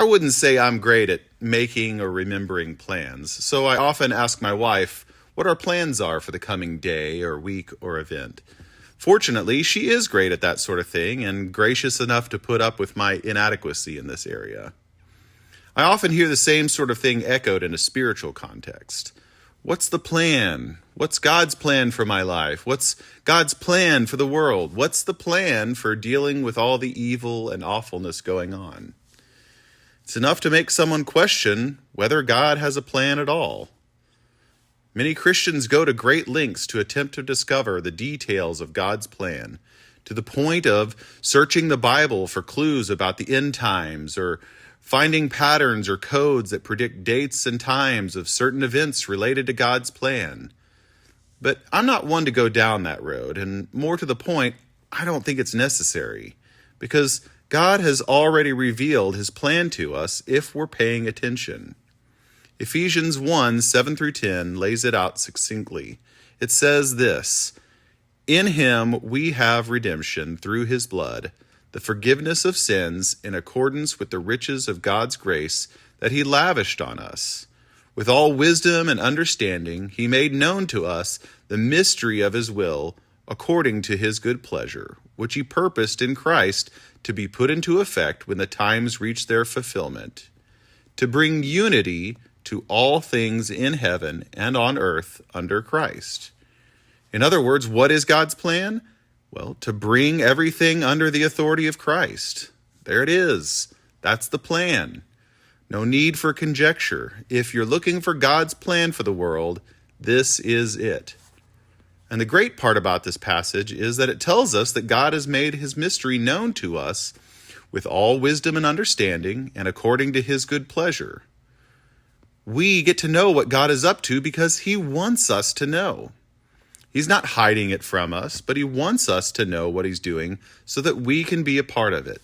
I wouldn't say I'm great at making or remembering plans, so I often ask my wife what our plans are for the coming day or week or event. Fortunately, she is great at that sort of thing and gracious enough to put up with my inadequacy in this area. I often hear the same sort of thing echoed in a spiritual context. What's the plan? What's God's plan for my life? What's God's plan for the world? What's the plan for dealing with all the evil and awfulness going on? It's enough to make someone question whether God has a plan at all. Many Christians go to great lengths to attempt to discover the details of God's plan, to the point of searching the Bible for clues about the end times or finding patterns or codes that predict dates and times of certain events related to God's plan. But I'm not one to go down that road, and more to the point, I don't think it's necessary, because God has already revealed his plan to us if we're paying attention. Ephesians 1, 7 through 10 lays it out succinctly. It says this, "In him we have redemption through his blood, the forgiveness of sins in accordance with the riches of God's grace that he lavished on us. With all wisdom and understanding, he made known to us the mystery of his will according to his good pleasure, which he purposed in Christ to be put into effect when the times reach their fulfillment, to bring unity to all things in heaven and on earth under Christ." In other words, what is God's plan? Well, to bring everything under the authority of Christ. There it is. That's the plan. No need for conjecture. If you're looking for God's plan for the world, this is it. And the great part about this passage is that it tells us that God has made his mystery known to us with all wisdom and understanding and according to his good pleasure. We get to know what God is up to because he wants us to know. He's not hiding it from us, but he wants us to know what he's doing so that we can be a part of it.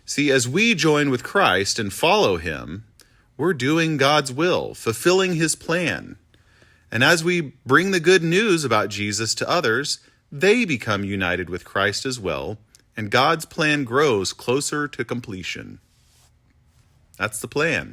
See, as we join with Christ and follow him, we're doing God's will, fulfilling his plan. And as we bring the good news about Jesus to others, they become united with Christ as well, and God's plan grows closer to completion. That's the plan.